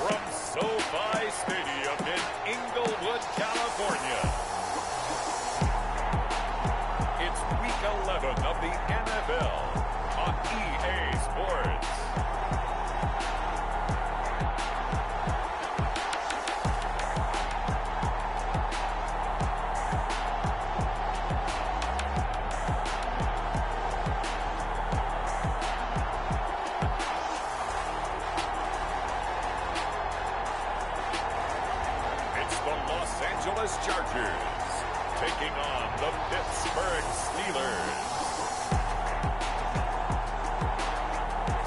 from SoFi Stadium in Inglewood, California. It's Week 11 of the NFL on EA Sports. Chargers taking on the Pittsburgh Steelers.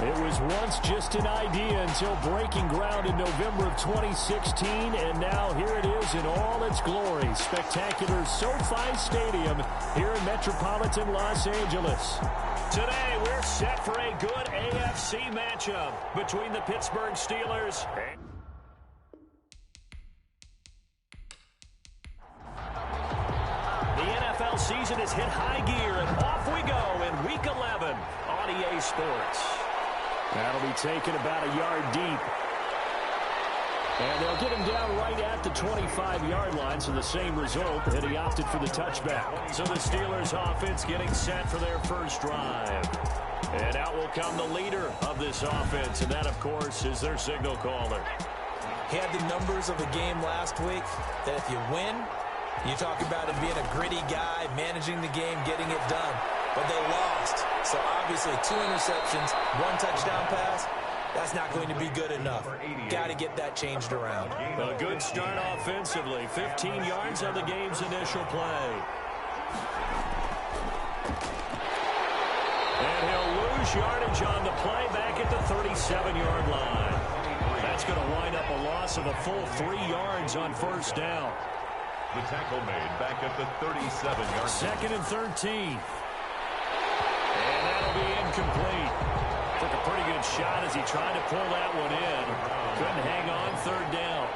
It was once just an idea until breaking ground in November of 2016, and now here it is in all its glory. Spectacular SoFi Stadium here in metropolitan Los Angeles. Today, we're set for a good AFC matchup between the Pittsburgh Steelers and season has hit high gear, and off we go in Week 11 on EA Sports. That'll be taken about a yard deep. And they'll get him down right at the 25-yard line, so the same result, and he opted for the touchback. So the Steelers offense getting set for their first drive. And out will come the leader of this offense, and that, of course, is their signal caller. He had the numbers of the game last week that if you win, you talk about him being a gritty guy, managing the game, getting it done. But they lost. So obviously 2 interceptions, 1 touchdown pass, that's not going to be good enough. Got to get that changed around. A good start offensively. 15 yards on the game's initial play. And he'll lose yardage on the play back at the 37-yard line. That's going to wind up a loss of a full 3 yards on first down. The tackle made back at the 37-yard. Second and 13. And that'll be incomplete. Took a pretty good shot as he tried to pull that one in. Couldn't hang on third down.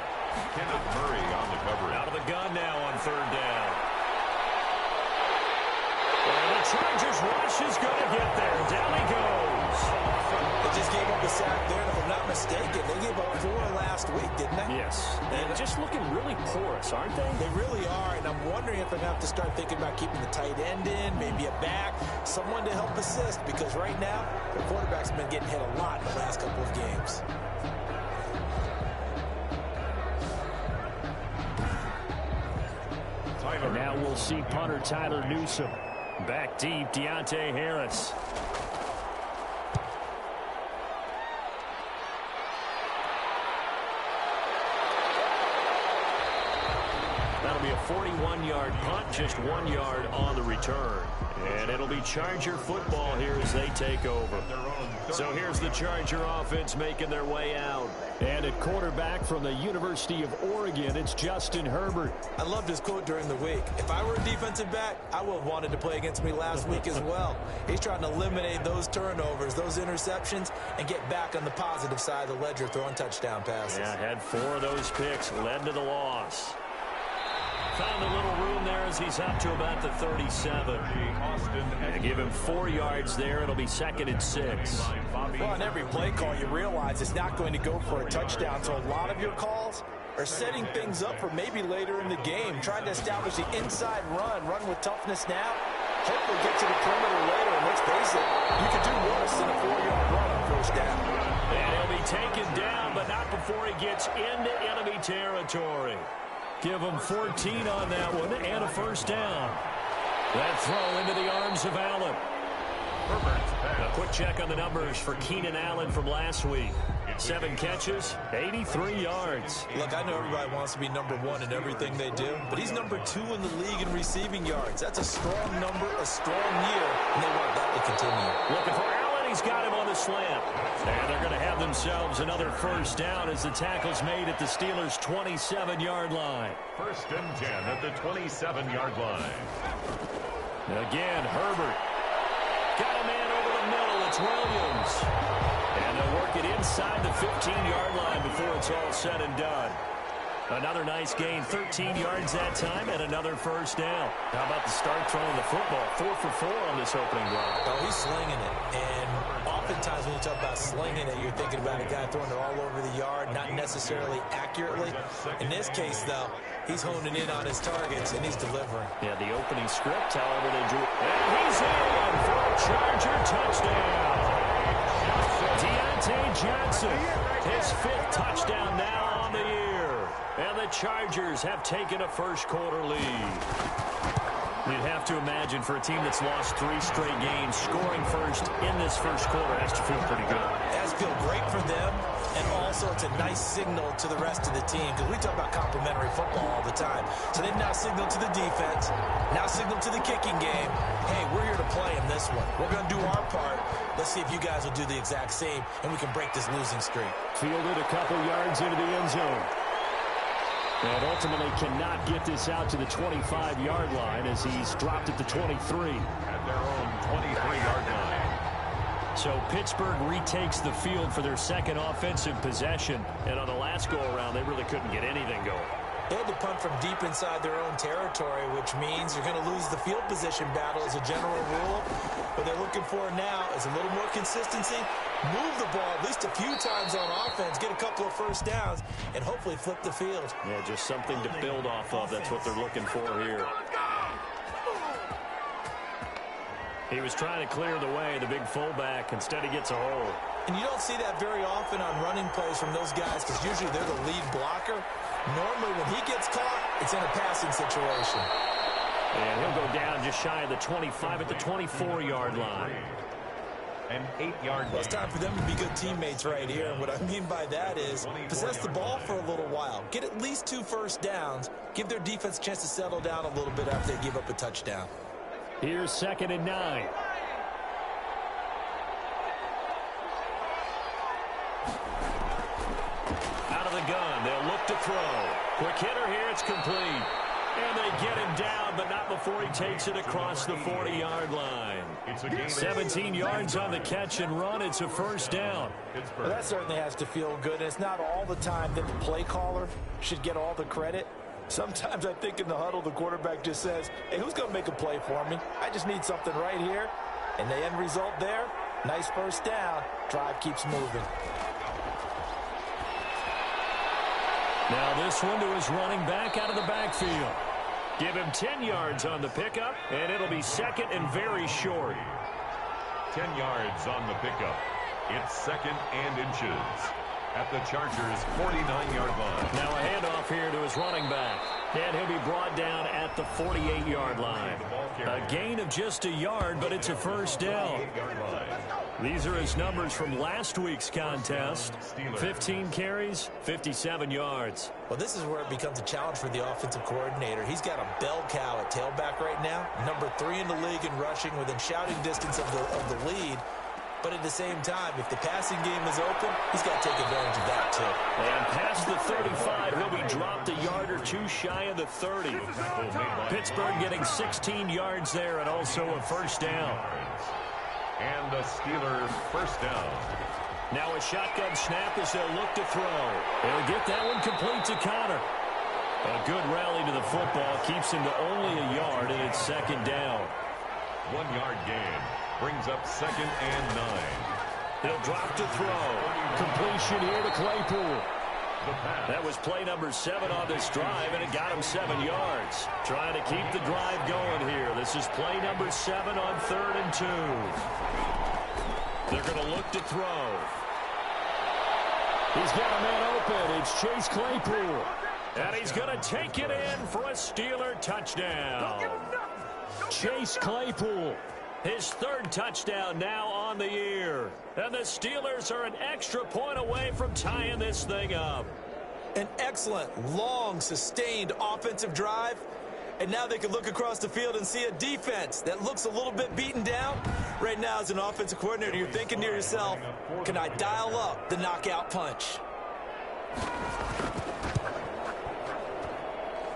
Kenneth Murray on the coverage. Out of the gun now on third down. And the Chargers rush is going to get there. Down he goes. They just gave up a sack there, and if I'm not mistaken, they gave up 4 last week, didn't they? Yes. And just looking really porous, aren't they? They really are, and I'm wondering if they have to start thinking about keeping the tight end in, maybe a back, someone to help assist, because right now, the quarterback's been getting hit a lot in the last couple of games. And now we'll see punter Tyler Newsome. Back deep, Deontay Harris. That'll be a 41-yard punt, just 1 yard on the return. And it'll be Charger football here as they take over. So here's the Charger offense making their way out. And at quarterback from the University of Oregon, it's Justin Herbert. I loved his quote during the week. If I were a defensive back, I would have wanted to play against me last week as well. He's trying to eliminate those turnovers, those interceptions, and get back on the positive side of the ledger throwing touchdown passes. Yeah, had 4 of those picks, led to the loss. Found a little room there as he's up to about the 37. And give him 4 yards there. It'll be second and 6. Well, on every play call, you realize it's not going to go for a touchdown. So a lot of your calls are setting things up for maybe later in the game, trying to establish the inside run with toughness now. Hopefully get to the perimeter later. And let's face it, you could do worse than a 4-yard run on first down. And he'll be taken down, but not before he gets into enemy territory. Give him 14 on that one and a first down. That throw into the arms of Allen. A quick check on the numbers for Keenan Allen from last week. 7 catches, 83 yards. Look, I know everybody wants to be number 1 in everything they do, but he's number 2 in the league in receiving yards. That's a strong number, a strong year, and they want that to continue. Looking for Allen. He's got him on the slant. And they're going to have themselves another first down as the tackle's made at the Steelers' 27-yard line. First and 10 at the 27-yard line. Again, Herbert. Got a man over the middle. It's Williams. And they'll work it inside the 15-yard line before it's all said and done. Another nice gain, 13 yards that time, and another first down. How about the start throwing the football? 4 for 4 on this opening drive. Oh, he's slinging it. And oftentimes when you talk about slinging it, you're thinking about a guy throwing it all over the yard, not necessarily accurately. In this case, though, he's honing in on his targets, and he's delivering. Yeah, the opening script, however, they drew. And he's in for a Charger touchdown. Deontay Johnson, his 5th touchdown now on the year. And the Chargers have taken a first-quarter lead. You'd have to imagine for a team that's lost 3 straight games, scoring first in this first quarter has to feel pretty good. It has to feel great for them, and also it's a nice signal to the rest of the team, because we talk about complementary football all the time. So they've now signaled to the defense, now signaled to the kicking game, hey, we're here to play in this one. We're going to do our part. Let's see if you guys will do the exact same, and we can break this losing streak. Fielded a couple yards into the end zone. And ultimately cannot get this out to the 25-yard line as he's dropped at the 23. At their own 23-yard line. So Pittsburgh retakes the field for their second offensive possession. And on the last go-around, they really couldn't get anything going. They had to punt from deep inside their own territory, which means you're going to lose the field position battle as a general rule. What they're looking for now is a little more consistency, move the ball at least a few times on offense, get a couple of first downs, and hopefully flip the field. Yeah, just something to build off of. That's what they're looking for here. He was trying to clear the way, the big fullback. Instead, he gets a hole. And you don't see that very often on running plays from those guys because usually they're the lead blocker. Normally, when he gets caught, it's in a passing situation. And he'll go down just shy of the 25 at the 24-yard line. An 8-yard Well, it's time for them to be good teammates right here. And what I mean by that is possess the ball for a little while. Get at least 2 first downs. Give their defense a chance to settle down a little bit after they give up a touchdown. Here's 2nd and 9. Out of the gun, they'll look to throw. Quick hitter here, it's complete. And they get him down, but not before he takes it across the 40-yard line. 17 yards on the catch and run. It's a first down. Well, that certainly has to feel good. And it's not all the time that the play caller should get all the credit. Sometimes I think in the huddle, the quarterback just says, hey, who's going to make a play for me? I just need something right here. And the end result there, nice first down. Drive keeps moving. Now this one to his running back out of the backfield. Give him 10 yards on the pickup, and it'll be 2nd and very short. 10 yards on the pickup. It's 2nd and inches at the Chargers' 49-yard line. Now a handoff here to his running back. And he'll be brought down at the 48-yard line. A gain of just a yard, but it's a first down. These are his numbers from last week's contest. 15 carries, 57 yards. Well, this is where it becomes a challenge for the offensive coordinator. He's got a bell cow at tailback right now. Number 3 in the league in rushing within shouting distance of the lead. But at the same time, if the passing game is open, he's got to take advantage of that, too. And past the 35, he'll be dropped a yard or 2 shy of the 30. Pittsburgh getting 16 yards there and also a first down. And the Steelers first down. Now a shotgun snap as they'll look to throw. They'll get that one complete to Connor. A good rally to the football keeps him to only a yard, and it's 2nd down. 1-yard gain brings up 2nd and 9. He'll drop to throw. Completion here to Claypool. That was play number 7 on this drive, and it got him 7 yards. Trying to keep the drive going here. This is play number 7 on 3rd and 2. They're going to look to throw. He's got a man open. It's Chase Claypool. And he's going to take it in for a Steeler touchdown. Chase Claypool, his 3rd touchdown now on the year. And the Steelers are an extra point away from tying this thing up. An excellent, long, sustained offensive drive. And now they can look across the field and see a defense that looks a little bit beaten down. Right now, as an offensive coordinator, you're thinking to yourself, can I dial up the knockout punch?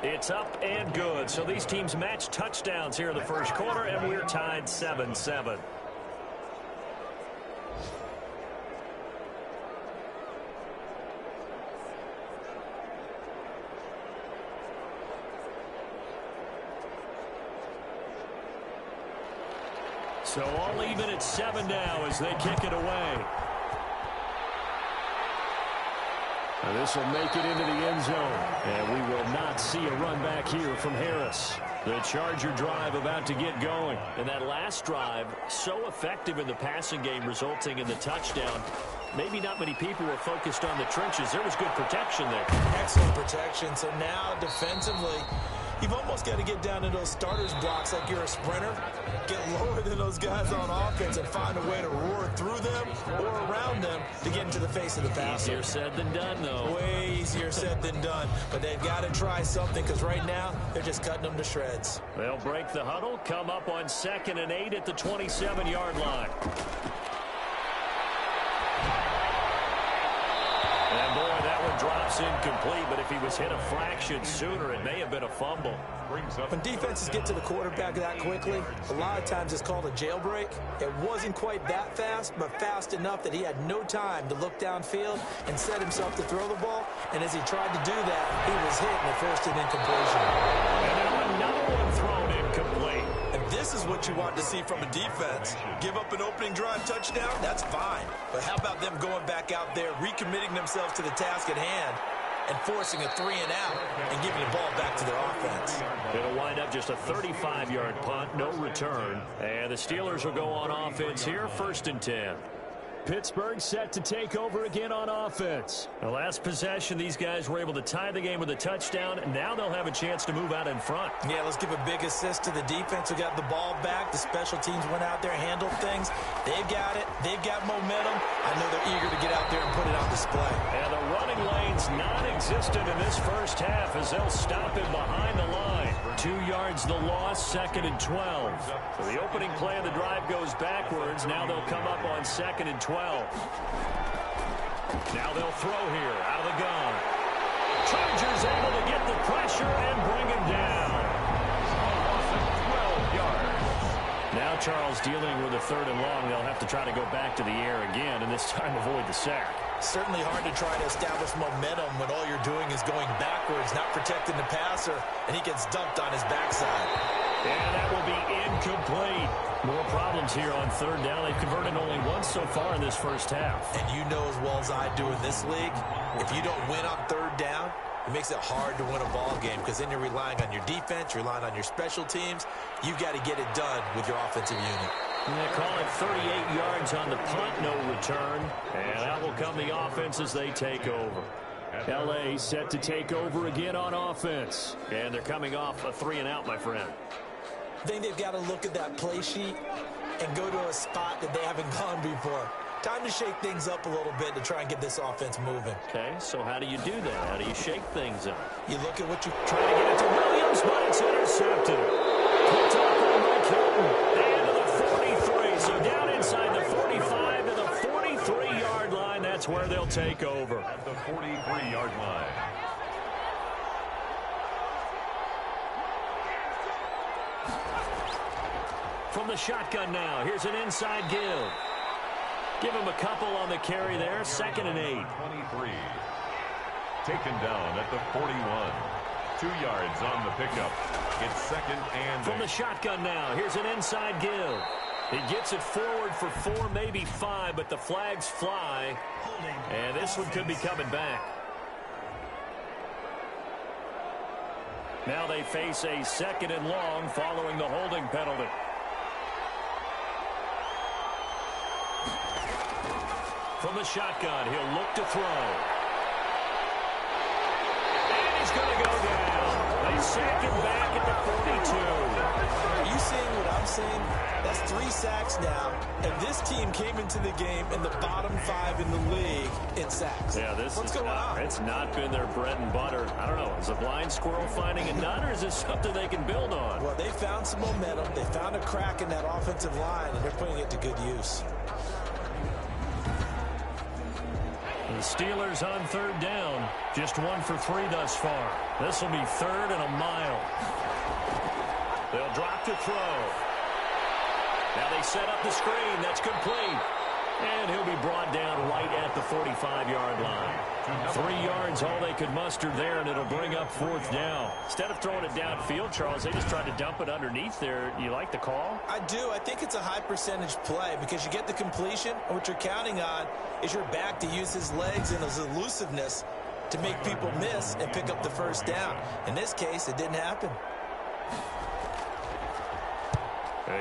It's up and good. So these teams match touchdowns here in the first quarter, and we're tied 7-7. So all even at 7 now as they kick it away. And this will make it into the end zone. And we will not see a run back here from Harris. The Charger drive about to get going. And that last drive, so effective in the passing game, resulting in the touchdown. Maybe not many people were focused on the trenches. There was good protection there. Excellent protection. So now defensively, you've almost got to get down to those starters blocks like you're a sprinter. Get lower than those guys on offense and find a way to roar through them or around them to get into the face of the passer. Easier said than done, though. Way easier said than done. But they've got to try something because right now they're just cutting them to shreds. They'll break the huddle, come up on 2nd and 8 at the 27-yard line. And boy, that one drops incomplete, but if he was hit a fraction sooner, it may have been a fumble. When defenses get to the quarterback that quickly, a lot of times it's called a jailbreak. It wasn't quite that fast, but fast enough that he had no time to look downfield and set himself to throw the ball. And as he tried to do that, he was hit and it forced an incompletion. And now another one thrown incomplete. And this is what you want to see from a defense. Give up an opening drive touchdown, that's fine. But how about them going back out there, recommitting themselves to the task at hand, and forcing a 3-and-out and giving the ball back to their offense. It'll wind up just a 35-yard punt, no return. And the Steelers will go on offense here, 1st and 10. Pittsburgh set to take over again on offense. The last possession, these guys were able to tie the game with a touchdown, and now they'll have a chance to move out in front. Yeah, let's give a big assist to the defense who got the ball back. The special teams went out there, handled things. They've got it. They've got momentum. I know they're eager to get out there and put it on display. And the running lane's non-existent in this first half as they'll stop him behind the line. 2 yards the loss, 2nd and 12. So the opening play of the drive goes backwards. Now they'll come up on 2nd and 12. Now they'll throw here out of the gun. Chargers able to get the pressure and bring him down. 12 yards. Now Charles dealing with a 3rd and long. They'll have to try to go back to the air again, and this time avoid the sack. Certainly hard to try to establish momentum when all you're doing is going backwards, not protecting the passer, and he gets dumped on his backside. And that will be incomplete. More problems here on 3rd down. They've converted only once so far in this first half. And you know as well as I do in this league, if you don't win on 3rd down, it makes it hard to win a ball game because then you're relying on your defense, you're relying on your special teams. You've got to get it done with your offensive unit. And they call it 38 yards on the punt, no return. And that will come the offense as they take over. L.A. set to take over again on offense. And they're coming off a 3-and-out, my friend. I think they've got to look at that play sheet and go to a spot that they haven't gone before. Time to shake things up a little bit to try and get this offense moving. Okay, so how do you do that? How do you shake things up? You look at what you try to get it to Williams, but it's intercepted. Picked up by Mike Hilton. And to the 43. So down inside the 45 to the 43-yard line. That's where they'll take over. At the 43-yard line. From the shotgun now, here's an inside give. Give him a couple on the carry there, 2nd and 8. 23. Taken down at the 41. 2 yards on the pickup. It's 2nd and 8. From the shotgun now, here's an inside give. He gets it forward for 4, maybe 5, but the flags fly. And this one could be coming back. Now they face a 2nd and long following the holding penalty. From the shotgun, he'll look to throw. And he's going to go down. They sack him back at the 42. Are you seeing what I'm seeing? That's 3 sacks now. And this team came into the game in the bottom 5 in the league in sacks. Yeah, what's going on? It's not been their bread and butter. I don't know. Is a blind squirrel finding a nut, or is this something they can build on? Well, they found some momentum. They found a crack in that offensive line, and they're putting it to good use. The Steelers on 3rd down. Just 1 for 3 thus far. This will be 3rd and a mile. They'll drop to throw. Now they set up the screen. That's complete. And he'll be brought down right at the 45-yard line. 3 yards, all they could muster there, and it'll bring up 4th down. Instead of throwing it downfield, Charles, they just tried to dump it underneath there. You like the call? I do. I think it's a high-percentage play because you get the completion, and what you're counting on is your back to use his legs and his elusiveness to make people miss and pick up the first down. In this case, it didn't happen.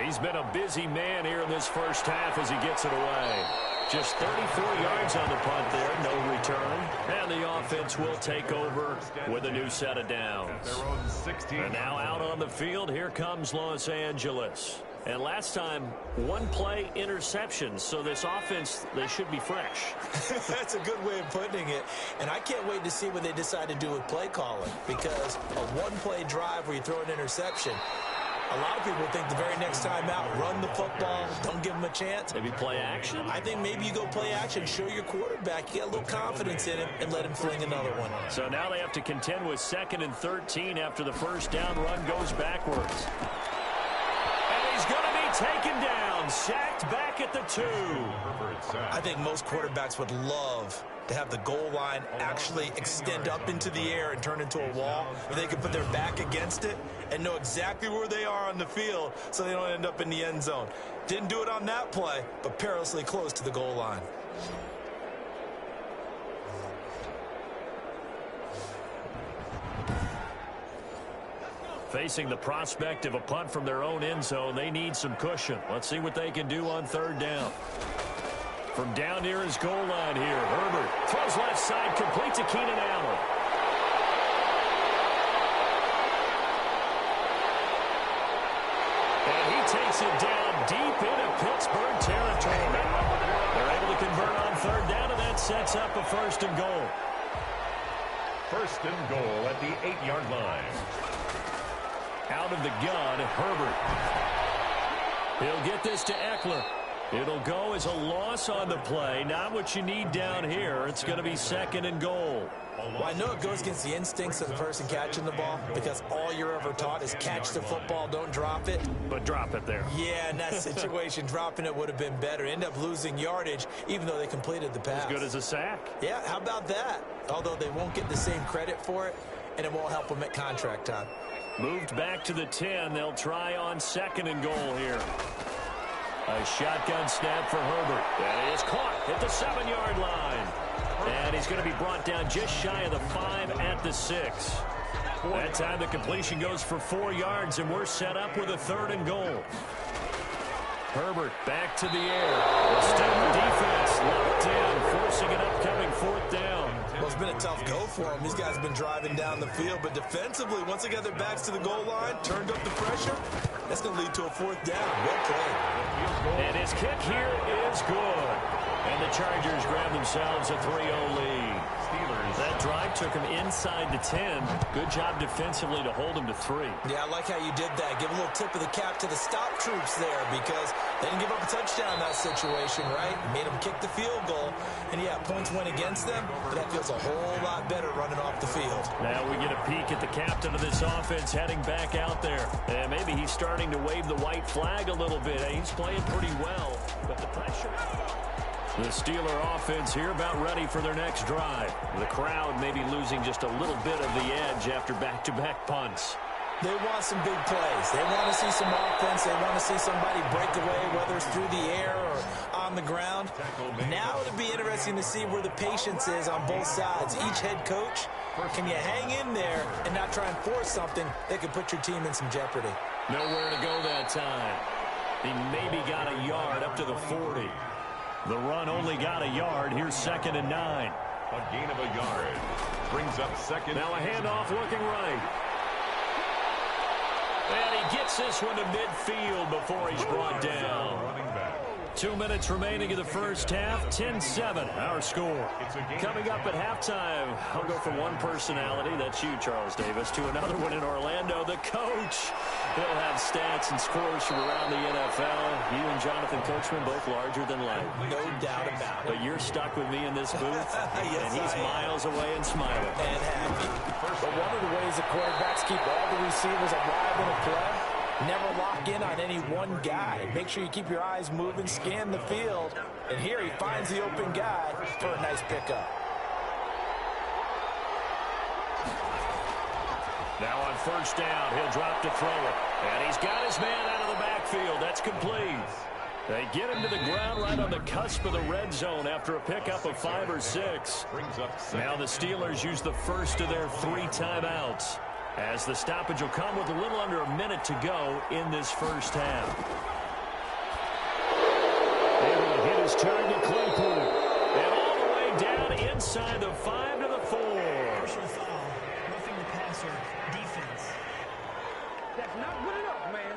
He's been a busy man here in this first half as he gets it away. Just 34 yards on the punt there, no return. And the offense will take over with a new set of downs. And now out on the field, here comes Los Angeles. And last time, 1 play interception. So this offense, they should be fresh. That's a good way of putting it. And I can't wait to see what they decide to do with play calling. Because a 1-play drive where you throw an interception, a lot of people think the very next time out, run the football, don't give them a chance. Maybe play action? I think maybe you go play action, show your quarterback, you get a little confidence in him, and let him fling another one. So now they have to contend with 2nd and 13 after the first down run goes backwards. And he's going to be taken down, sacked back at the 2. I think most quarterbacks would love to have the goal line actually extend up into the air and turn into a wall where they can put their back against it and know exactly where they are on the field so they don't end up in the end zone. Didn't do it on that play, but perilously close to the goal line. Facing the prospect of a punt from their own end zone, they need some cushion. Let's see what they can do on 3rd down. From down near his goal line here, Herbert throws left side, complete to Keenan Allen. And he takes it down deep into Pittsburgh territory. They're able to convert on 3rd down, and that sets up a 1st and goal. 1st and goal at the 8-yard line. Out of the gun, Herbert. He'll get this to Eckler. It'll go as a loss on the play. Not what you need down here. It's going to be 2nd and goal. Well, I know it goes against the instincts of the person catching the ball because all you're ever taught is catch the football, don't drop it. But drop it there. Yeah, in that situation, dropping it would have been better. End up losing yardage, even though they completed the pass. As good as a sack. Yeah, how about that? Although they won't get the same credit for it, and it won't help them at contract time. Moved back to the 10. They'll try on 2nd and goal here. A shotgun snap for Herbert. And it is caught at the 7-yard line. And he's going to be brought down just shy of the 5 at the 6. That time the completion goes for 4 yards, and we're set up with a 3rd and goal. Herbert back to the air. The Steeler defense locked in, forcing an upcoming 4th down. Well, it's been a tough go for them. These guys have been driving down the field, but defensively, once they got their backs to the goal line, turned up the pressure, that's going to lead to a 4th down. Well played. And his kick here is good. And the Chargers grab themselves a 3-0 lead. That drive took him inside the 10. Good job defensively to hold him to 3. Yeah, I like how you did that. Give a little tip of the cap to the stop troops there because they didn't give up a touchdown in that situation, right? Made them kick the field goal. And, yeah, points went against them, but that feels a whole lot better running off the field. Now we get a peek at the captain of this offense heading back out there. And maybe he's starting to wave the white flag a little bit. He's playing pretty well, but the pressure... The Steeler offense here about ready for their next drive. The crowd maybe losing just a little bit of the edge after back-to-back punts. They want some big plays. They want to see some offense. They want to see somebody break away, whether it's through the air or on the ground. Now it'll be interesting to see where the patience is on both sides. Each head coach, can you hang in there and not try and force something that could put your team in some jeopardy? Nowhere to go that time. He maybe got a yard up to the 40. The run only got a yard. Here's 2nd and 9. A gain of a yard. Brings up 2nd. Now a handoff looking right. And he gets this one to midfield before he's brought down. 2 minutes remaining in the first half. 10-7, our score. Coming up at halftime, I'll go from one personality, that's you, Charles Davis, to another one in Orlando, the coach. He'll have stats and scores from around the NFL. You and Jonathan Coachman both larger than life. No doubt about it. But you're stuck with me in this booth, Yes, and he's miles away and smiling. And happy. But one of the ways the quarterbacks keep all the receivers alive in a play Never lock in on any one guy. Make sure you keep your eyes moving, scan the field. And here he finds the open guy for a nice pickup. Now on first down, he'll drop to throw it. And he's got his man out of the backfield. That's complete. They get him to the ground right on the cusp of the red zone after a pickup of 5 or 6. Now the Steelers use the first of their 3 timeouts, as the stoppage will come with a little under a minute to go in this first half. Able to hit his target, Claypool. And all the way down inside the 5 to the 4. Personal foul, roughing the passer, defense. That's not good enough, man.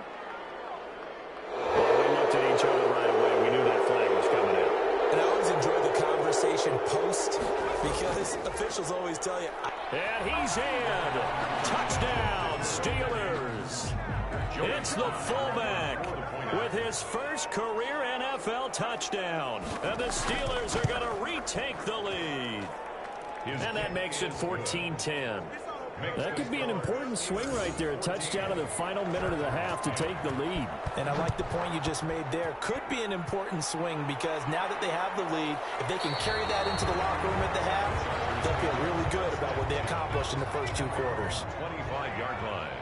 Well, we looked at each other right away. We knew that flag was coming out. And I always enjoy the conversation post, because officials always tell you. And he's in. Touchdown, Steelers. It's the fullback with his first career NFL touchdown. And the Steelers are going to retake the lead. And that makes it 14-10. That could be an important swing right there. A touchdown in the final minute of the half to take the lead. And I like the point you just made there. Could be an important swing, because now that they have the lead, if they can carry that into the locker room at the half, they'll feel really good about what they accomplished in the first 2 quarters. 25-yard line.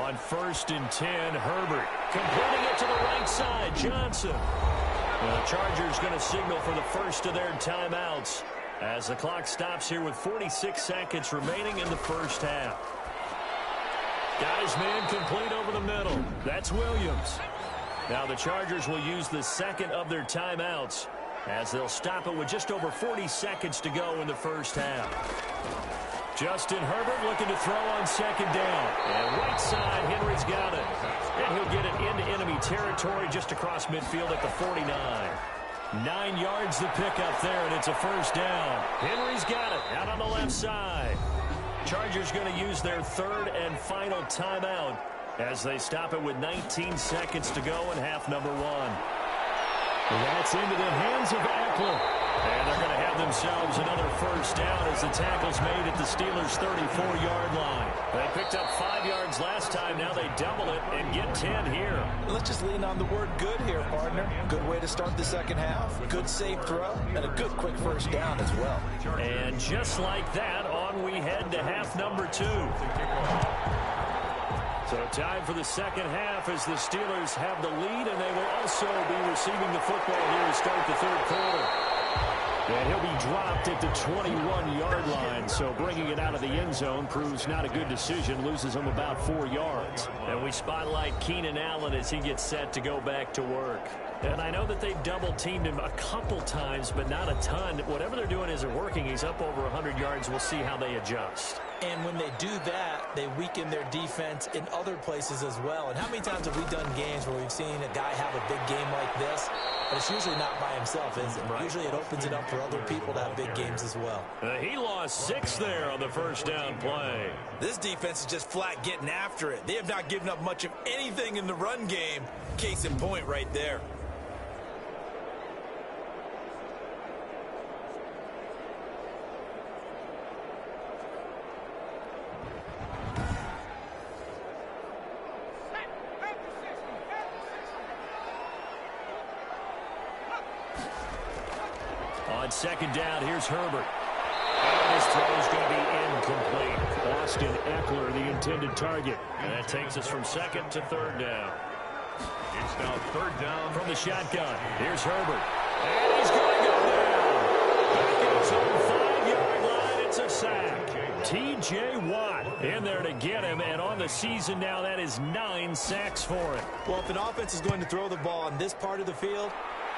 On first and 10, Herbert completing it to the right side. Johnson. The Chargers going to signal for the first of their timeouts as the clock stops here with 46 seconds remaining in the first half. Got his man complete over the middle. That's Williams. Now the Chargers will use the second of their timeouts as they'll stop it with just over 40 seconds to go in the first half. Justin Herbert looking to throw on second down. And right side, Henry's got it. And he'll get it into enemy territory just across midfield at the 49. 9 yards the pickup there, and it's a first down. Henry's got it out on the left side. Chargers going to use their third and final timeout as they stop it with 19 seconds to go in half number 1. That's into the hands of Eckler. And they're going to have themselves another first down as the tackle's made at the Steelers' 34-yard line. They picked up 5 yards last time. Now they double it and get 10 here. Let's just lean on the word good here, partner. Good way to start the second half. Good safe throw and a good quick first down as well. And just like that, on we head to half number 2. So time for the second half as the Steelers have the lead, and they will also be receiving the football here to start the third quarter. And he'll be dropped at the 21-yard line, so bringing it out of the end zone proves not a good decision, loses him about 4 yards. And we spotlight Keenan Allen as he gets set to go back to work. And I know that they've double-teamed him a couple times, but not a ton. Whatever they're doing isn't working. He's up over 100 yards. We'll see how they adjust. And when they do that, they weaken their defense in other places as well. And how many times have we done games where we've seen a guy have a big game like this? But it's usually not by himself, is it? Right. Usually it opens it up for other people to have big games as well. He lost 6 there on the first down play. This defense is just flat getting after it. They have not given up much of anything in the run game. Case in point right there. On second down, here's Herbert. And his throw is going to be incomplete. Austin Eckler, the intended target. And that takes us from second to third down. It's now third down from the shotgun. Here's Herbert. And he's going to go down. Back at his own 5-yard line, it's a sack. T.J. Watt in there to get him. And on the season now, that is 9 sacks for him. Well, if an offense is going to throw the ball on this part of the field,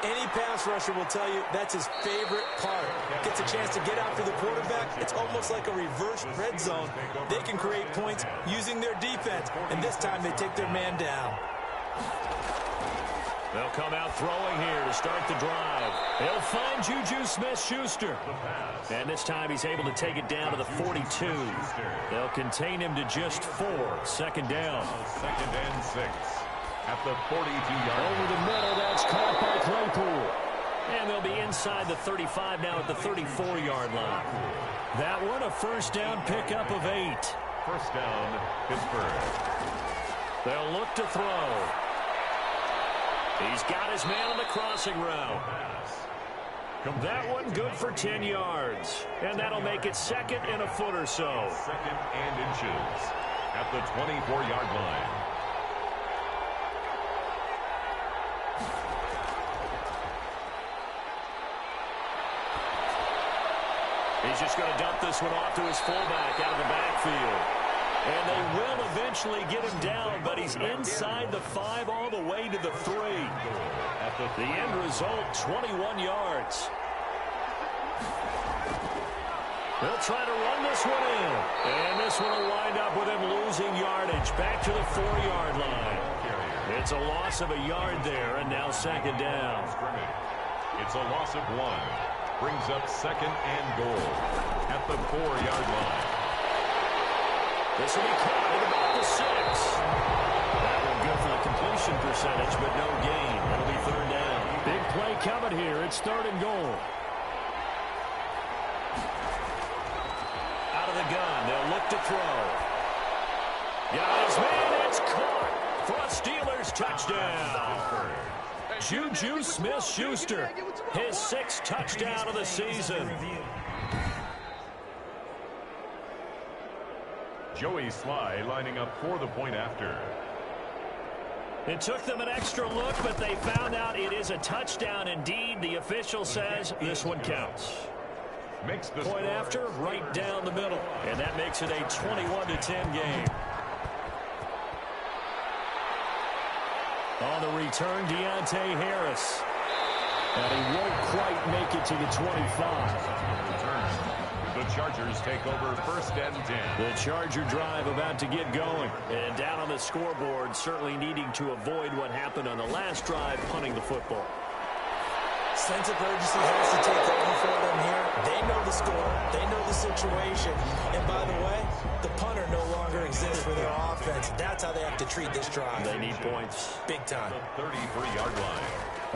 any pass rusher will tell you that's his favorite part. Gets a chance to get after the quarterback. It's almost like a reverse red zone. They can create points using their defense, and this time they take their man down. They'll come out throwing here to start the drive. He'll find Juju Smith-Schuster. And this time he's able to take it down to the 42. They'll contain him to just 4. Second down. Second and 6. At the 42-yard line. Over the middle, that's caught by Claypool. And they'll be inside the 35 now at the 34-yard line. That one a first down pickup of 8. First down, Pittsburgh. They'll look to throw. He's got his man on the crossing route. That one good for 10 yards. And that'll make it second and a foot or so. Second and inches at the 24-yard line. He's just going to dump this one off to his fullback out of the backfield. And they will eventually get him down, but he's inside the 5 all the way to the 3. The end result, 21 yards. They'll try to run this one in. And this one will wind up with him losing yardage back to the 4-yard line. It's a loss of a yard there, and now second down. It's a loss of 1. Brings up second and goal at the 4-yard line. This will be caught at about the 6. That one good for the completion percentage, but no gain. It'll be third down. Big play coming here. It's third and goal. Out of the gun. They'll look to throw. Got his man. It's caught for a Steelers touchdown. Juju Smith-Schuster, his 6th touchdown of the season. Joey Sly lining up for the point after. It took them an extra look, but they found out it is a touchdown indeed. The official says this one counts. Makes the point after right down the middle. And that makes it a 21-10 game. On the return, Deontay Harris. And he won't quite make it to the 25. The Chargers take over first and 10. The Charger drive about to get going. And down on the scoreboard, certainly needing to avoid what happened on the last drive, punting the football. Sense of urgency has to take over for them here. They know the score. They know the situation. And by the way, the punter no longer exists for their offense. That's how they have to treat this drive. They need points. Big time. The 33-yard line.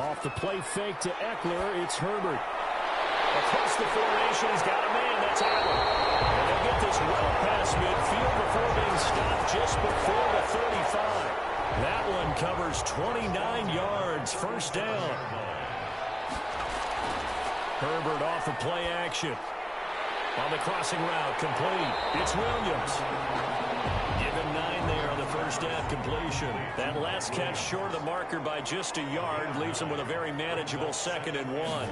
Off the play fake to Eckler, it's Herbert. Across the formation, he's got a man. That's Allen. And they'll get this well past midfield before being stopped just before the 35. That one covers 29 yards. First down. Herbert off of play action. On the crossing route, complete. It's Williams. Give him 9 there on the first down completion. That last catch short of the marker by just a yard leaves him with a very manageable 2nd and 1.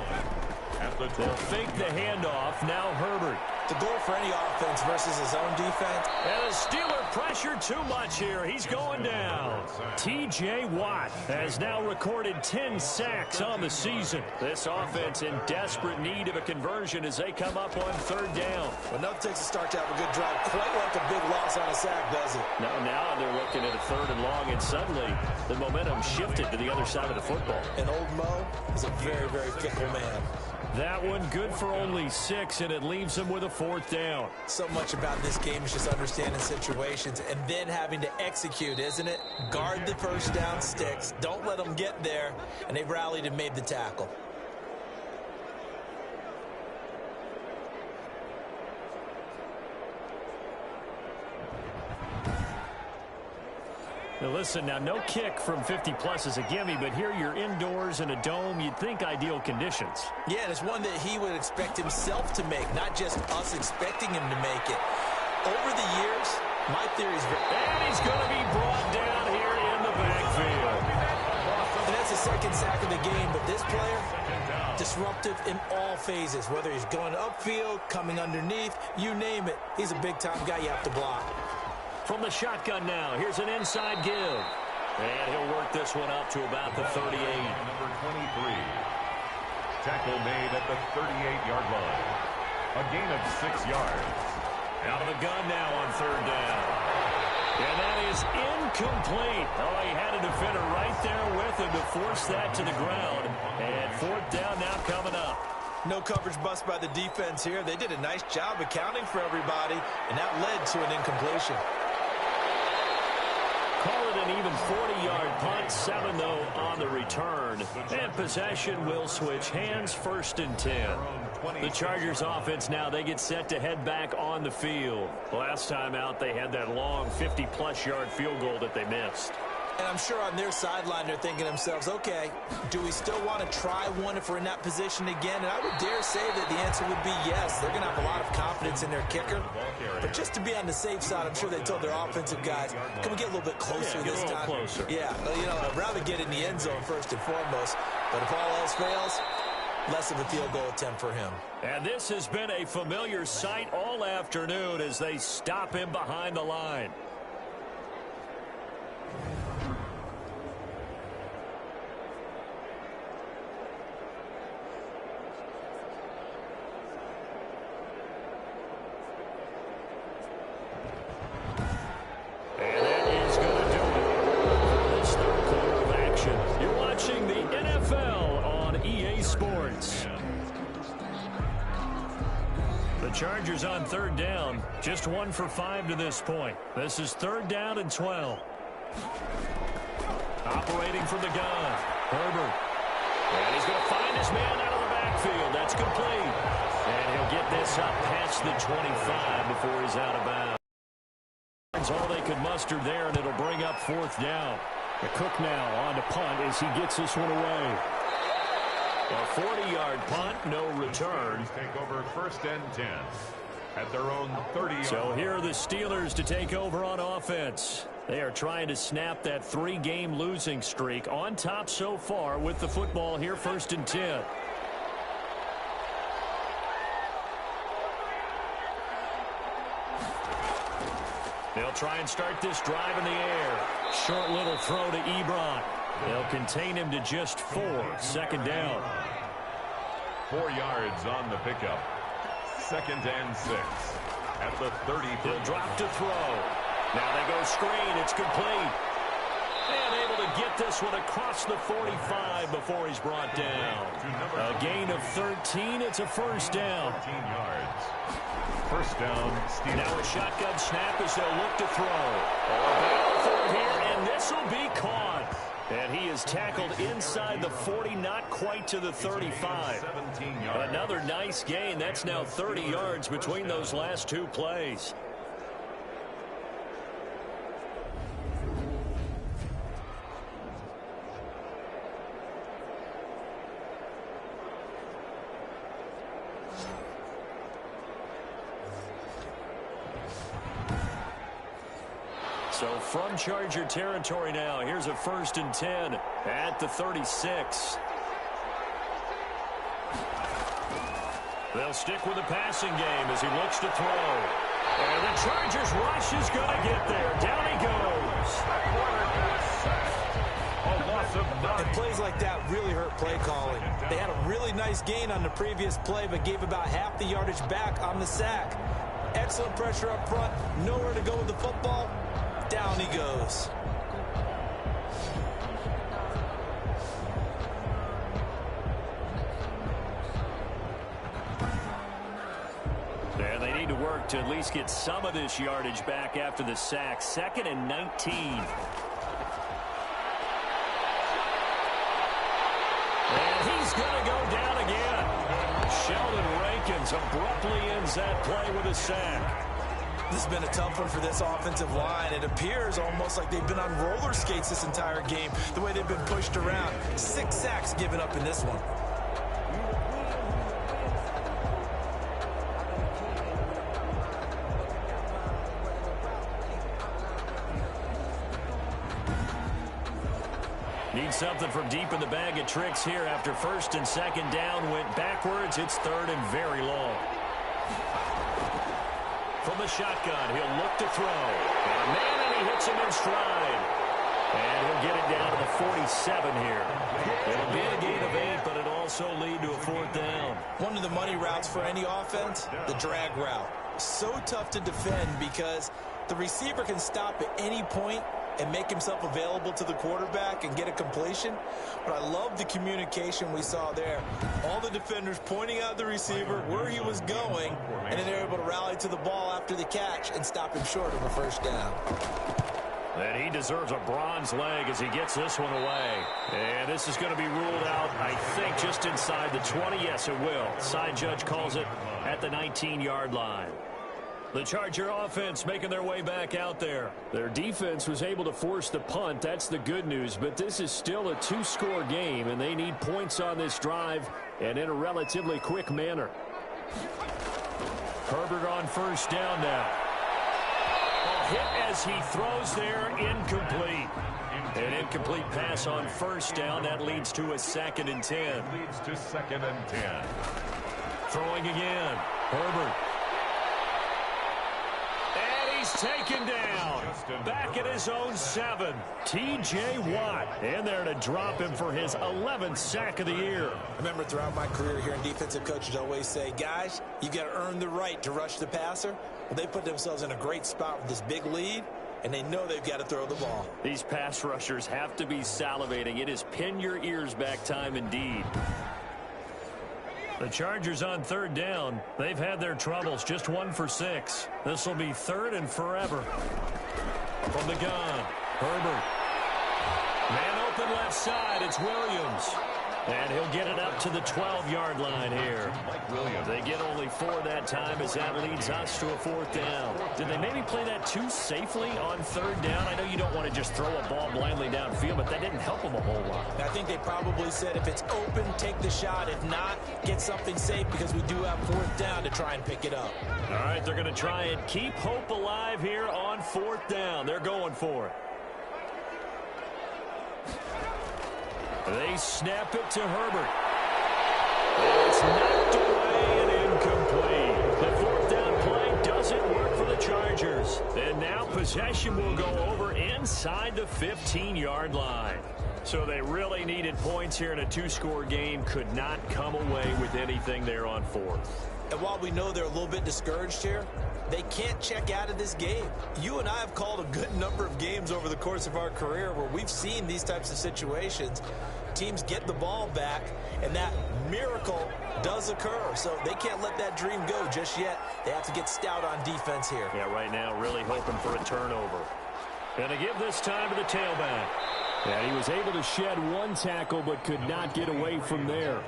They'll fake the handoff. Now Herbert. The goal for any offense versus his own defense. And the Steeler pressure too much here. He's going down. T.J. Watt has now recorded 10 sacks on the season. This offense in desperate need of a conversion as they come up on third down. Well, nothing takes a start to have a good drive. Quite like a big loss on a sack, does it? Now they're looking at a 3rd and long, and suddenly the momentum shifted to the other side of the football. And old Mo is a very, very fickle man. That one good for only 6, and it leaves him with a 4th down. So much about this game is just understanding situations and then having to execute, isn't it? Guard the first down sticks. Don't let them get there. And they rallied and made the tackle. Now listen, no kick from 50-plus is a gimme, but here you're indoors in a dome. You'd think ideal conditions. Yeah, and it's one that he would expect himself to make, not just us expecting him to make it. Over the years, my theory is... And he's going to be brought down here in the backfield. And that's the 2nd sack of the game, but this player, disruptive in all phases, whether he's going upfield, coming underneath, you name it. He's a big-time guy you have to block. From the shotgun now, here's an inside give. And he'll work this one up to about the 38. Number 23. Tackle made at the 38-yard line. A gain of 6 yards. Out of the gun now on third down. And that is incomplete. Oh, he had a defender right there with him to force that to the ground. And 4th down now coming up. No coverage bust by the defense here. They did a nice job accounting for everybody, and that led to an incompletion. call it an even 40-yard punt. 7, though, on the return. And possession will switch hands, 1st and 10. The Chargers offense now, they get set to head back on the field. Last time out, they had that long 50-plus yard field goal that they missed. And I'm sure on their sideline they're thinking to themselves, okay, do we still want to try one if we're in that position again? And I would dare say that the answer would be yes. They're going to have a lot of confidence in their kicker. But just to be on the safe side, I'm sure they told their offensive guys, can we get a little bit closer this time? Closer. Yeah, you know, I'd rather get in the end zone first and foremost. But if all else fails, less of a field goal attempt for him. And this has been a familiar sight all afternoon as they stop him behind the line. Chargers on 3rd down. Just 1 for 5 to this point. This is 3rd down and 12. Operating from the gun, Herbert. And he's going to find his man out of the backfield. That's complete. And he'll get this up past the 25 before he's out of bounds. That's all they could muster there, and it'll bring up 4th down. The Cook now on to punt as he gets this one away. A 40-yard punt, no return. Take over 1st and 10 at their own 30. So here are the Steelers to take over on offense. They are trying to snap that 3-game losing streak. On top so far with the football here, 1st and 10. They'll try and start this drive in the air. Short little throw to Ebron. They'll contain him to just 4. 2nd down. 4 yards on the pickup. 2nd and 6 at the 30. He'll drop to throw. Now they go screen. It's complete. And able to get this one across the 45 before he's brought down. A gain of 13. It's a 1st down. 14 yards. 1st down, Steelers. Now a shotgun snap as they'll look to throw. Battle for it here, and this will be caught. And he is tackled inside the 40, not quite to the 35. Another nice gain. That's now 30 yards between those last 2 plays. So from Charger territory now, here's a 1st and 10 at the 36. They'll stick with the passing game as he looks to throw. And the Chargers rush is going to get there. Down he goes. And plays like that really hurt play calling. They had a really nice gain on the previous play, but gave about half the yardage back on the sack. Excellent pressure up front. Nowhere to go with the football. Down he goes. And they need to work to at least get some of this yardage back after the sack. 2nd and 19. And he's going to go down again. Sheldon Rankins abruptly ends that play with a sack. This has been a tough one for this offensive line. It appears almost like they've been on roller skates this entire game, the way they've been pushed around. 6 sacks given up in this one. Need something from deep in the bag of tricks here after 1st and 2nd down went backwards. It's 3rd and very long. From the shotgun, he'll look to throw. And a man, and he hits him in stride. And he'll get it down to the 47 here. It'll be a gain of 8, but it'll also lead to a 4th down. One of the money routes for any offense, the drag route. So tough to defend because the receiver can stop at any point and make himself available to the quarterback and get a completion. But I love the communication we saw there. All the defenders pointing out the receiver where he was going, and then they're able to rally to the ball after the catch and stop him short of a 1st down. And he deserves a bronze leg as he gets this one away. And this is going to be ruled out, I think, just inside the 20. Yes, it will. Side judge calls it at the 19-yard line. The Charger offense making their way back out there. Their defense was able to force the punt. That's the good news. But this is still a two-score game, and they need points on this drive and in a relatively quick manner. Herbert on first down now. Hit as he throws there, incomplete. An incomplete pass on first down. That leads to a 2nd and 10. Leads to 2nd and 10. Throwing again. Herbert. And he's taken down. Back at his own 7. T.J. Watt in there to drop him for his 11th sack of the year. I remember throughout my career here in defensive coaches always say, guys, you got to earn the right to rush the passer. Well, they put themselves in a great spot with this big lead, and they know they've got to throw the ball. These pass rushers have to be salivating. It is pin your ears back time indeed. The Chargers on 3rd down. They've had their troubles, just 1 for 6. This will be 3rd and forever. From the gun, Herbert. Man open left side, it's Williams. And he'll get it up to the 12-yard line here. Mike Williams. They get only 4 that time as that leads us to a 4th down. Did they maybe play that too safely on 3rd down? I know you don't want to just throw a ball blindly downfield, but that didn't help them a whole lot. I think they probably said if it's open, take the shot. If not, get something safe because we do have 4th down to try and pick it up. All right, they're going to try and keep hope alive here on 4th down. They're going for it. They snap it to Herbert. It's knocked away and incomplete. The 4th down play doesn't work for the Chargers. And now possession will go over inside the 15-yard line. So they really needed points here in a 2-score game. Could not come away with anything there on 4th. And while we know they're a little bit discouraged here, they can't check out of this game. You and I have called a good number of games over the course of our career where we've seen these types of situations. Teams get the ball back, and that miracle does occur. So they can't let that dream go just yet. They have to get stout on defense here. Yeah, right now really hoping for a turnover. And to give this time to the tailback. And he was able to shed 1 tackle but could not get away from there.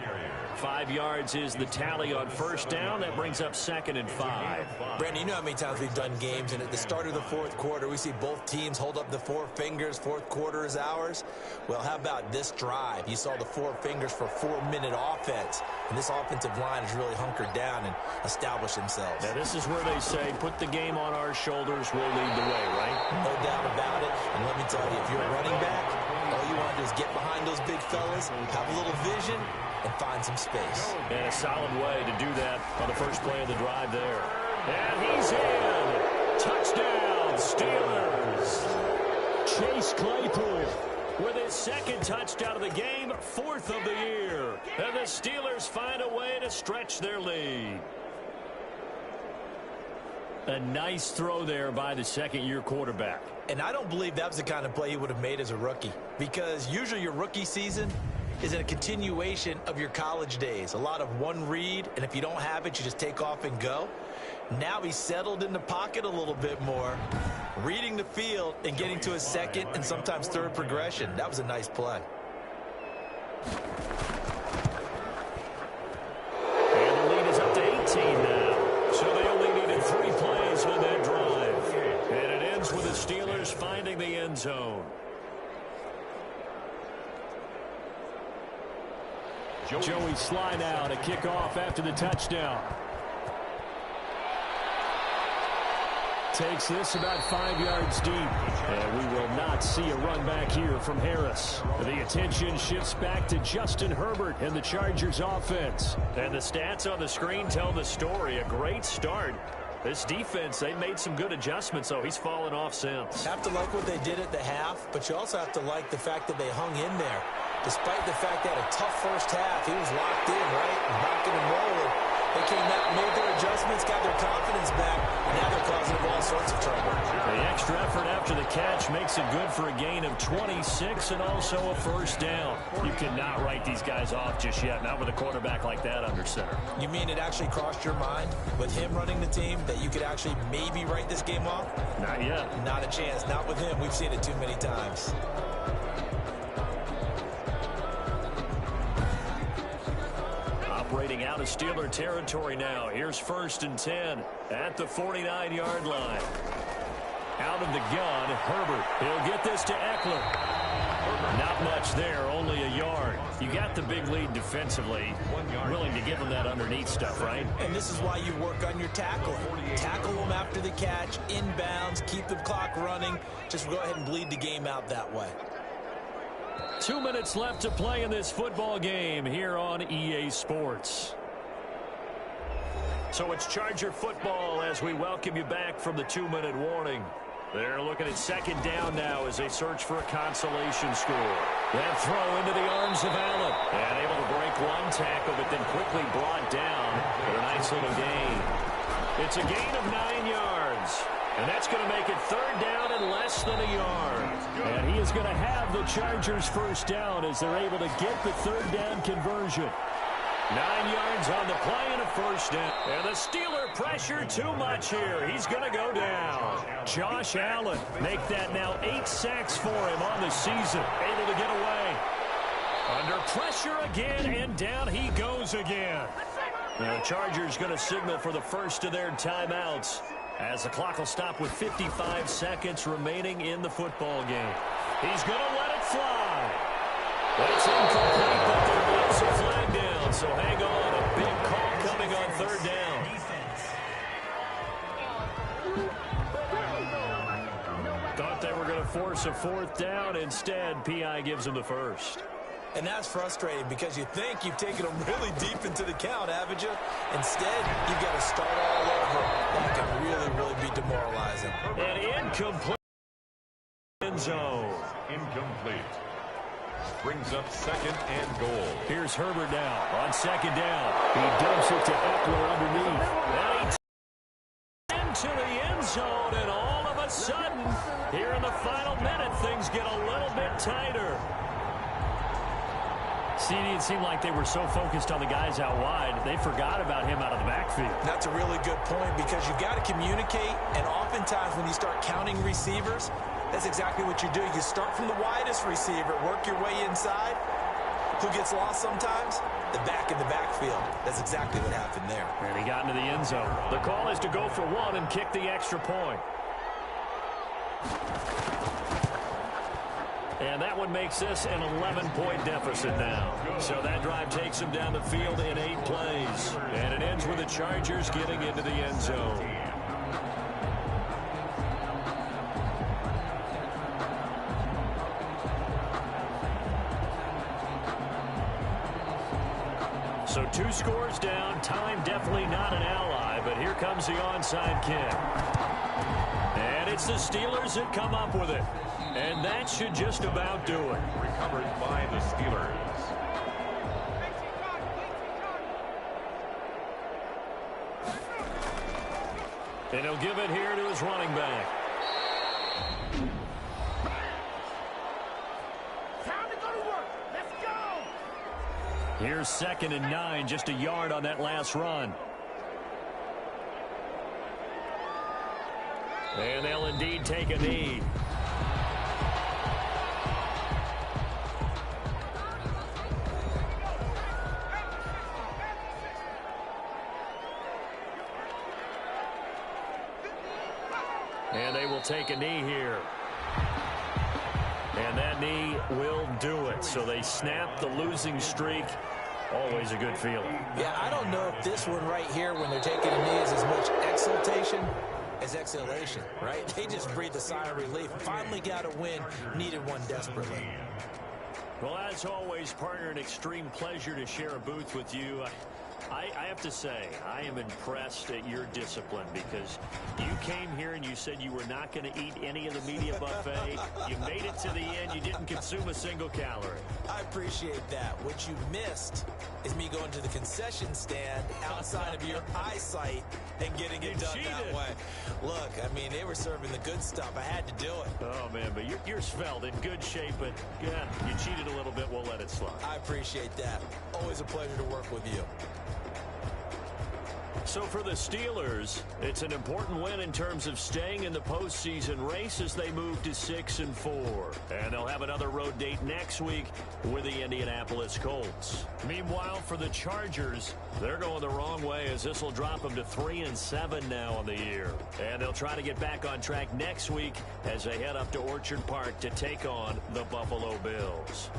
5 yards is the tally on 1st down. That brings up 2nd and 5. Brandon, you know how many times we've done games, and at the start of the 4th quarter, we see both teams hold up the 4 fingers. 4th quarter is ours. Well, how about this drive? You saw the 4 fingers for 4-minute offense, and this offensive line has really hunkered down and established themselves. Now, this is where they say, put the game on our shoulders, we'll lead the way, right? No doubt about it. And let me tell you, if you're a running back, all you want to do is get behind those big fellas, have a little vision, and find some space. And a solid way to do that on the first play of the drive there. And he's in. Touchdown, Steelers. Chase Claypool with his 2nd touchdown of the game, 4th of the year. And the Steelers find a way to stretch their lead. A nice throw there by the 2nd-year quarterback. And I don't believe that was the kind of play he would have made as a rookie, because usually your rookie season is a continuation of your college days. A lot of one read, and if you don't have it, you just take off and go. Now he's settled in the pocket a little bit more, reading the field and getting to his 2nd and sometimes 3rd progression. That was a nice play. And the lead is up to 18 now. So they only needed 3 plays on that drive. And it ends with the Steelers finding the end zone. Joey Sly now to kick off after the touchdown. Takes this about 5 yards deep. And we will not see a run back here from Harris. The attention shifts back to Justin Herbert and the Chargers offense. And the stats on the screen tell the story. A great start. This defense, they made some good adjustments, so he's fallen off since. Have to like what they did at the half, but you also have to like the fact that they hung in there. Despite the fact they had a tough first half, he was locked in, right? Rocking and rolling. They came out, made their adjustments, got their confidence back, Now they're causing him all sorts of trouble. The extra effort after the catch makes it good for a gain of 26 and also a first down. You cannot write these guys off just yet, not with a quarterback like that under center. You mean it actually crossed your mind with him running the team that you could actually maybe write this game off? Not yet. Not a chance. Not with him. We've seen it too many times. Operating out of Steeler territory now. Here's 1st and 10 at the 49-yard line. Out of the gun, Herbert. He'll get this to Eckler. Not much there, only a yard. You got the big lead defensively. Willing to give him that underneath stuff, right? And this is why you work on your tackling. Tackle them after the catch, inbounds, keep the clock running. Just go ahead and bleed the game out that way. 2 minutes left to play in this football game here on EA Sports. So it's Charger football as we welcome you back from the 2-minute warning. They're looking at 2nd down now as they search for a consolation score. That throw into the arms of Allen. And able to break one tackle, but then quickly brought down for a nice little gain. It's a gain of 9 yards. And that's going to make it 3rd down and less than a yard. And he is going to have the Chargers' first down as they're able to get the 3rd down conversion. 9 yards on the play and a first down. And the Steeler pressure too much here. He's going to go down. Josh Allen make that now 8 sacks for him on the season. Able to get away. Under pressure again, and down he goes again. The Chargers going to signal for the first of their timeouts as the clock will stop with 55 seconds remaining in the football game. He's going to let it fly. That's incomplete, but there was a flag down, so hang on. A big call coming on 3rd down. Thought they were going to force a 4th down. Instead, P.I. gives them the first. And that's frustrating because you think you've taken them really deep into the count, haven't you? Instead, you've got to start all over. That can really, really be demoralizing. And incomplete. End zone. Incomplete. Brings up 2nd and goal. Here's Herbert now on 2nd down. He dumps it to Eckler underneath. And into the end zone, and all of a sudden, here in the final minute, things get a little bit tighter. It seemed like they were so focused on the guys out wide, they forgot about him out of the backfield. That's a really good point because you've got to communicate, and oftentimes when you start counting receivers, that's exactly what you do. You start from the widest receiver, work your way inside. Who gets lost sometimes? The back in the backfield. That's exactly what happened there. And he got into the end zone. The call is to go for 1 and kick the extra point. And that one makes this an 11-point deficit now. So that drive takes them down the field in 8 plays. And it ends with the Chargers getting into the end zone. So 2 scores down. Time definitely not an ally, but here comes the onside kick. And it's the Steelers that come up with it. And that should just about do it. Recovered by the Steelers. And he'll give it here to his running back. Time to go to work. Let's go. Here's 2nd and 9, just a yard on that last run. And they'll indeed take a knee. And they will take a knee here. And that knee will do it. So they snap the losing streak. Always a good feeling. Yeah, I don't know if this one right here, when they're taking a knee, is as much exultation as exhalation, right? They just breathe a sigh of relief. Finally got a win. Needed one desperately. Well, as always, partner, an extreme pleasure to share a booth with you. I have to say, I am impressed at your discipline because you came here and you said you were not going to eat any of the media buffet. You made it to the end. You didn't consume a single calorie. I appreciate that. What you missed is me going to the concession stand outside of your eyesight and getting it done that way. Look, I mean, they were serving the good stuff. I had to do it. Oh, man, but you're svelte, in good shape, but yeah, you cheated a little bit. We'll let it slide. I appreciate that. Always a pleasure to work with you. So for the Steelers, it's an important win in terms of staying in the postseason race as they move to 6-4. And they'll have another road date next week with the Indianapolis Colts. Meanwhile, for the Chargers, they're going the wrong way as this will drop them to 3-7 now on the year. And they'll try to get back on track next week as they head up to Orchard Park to take on the Buffalo Bills.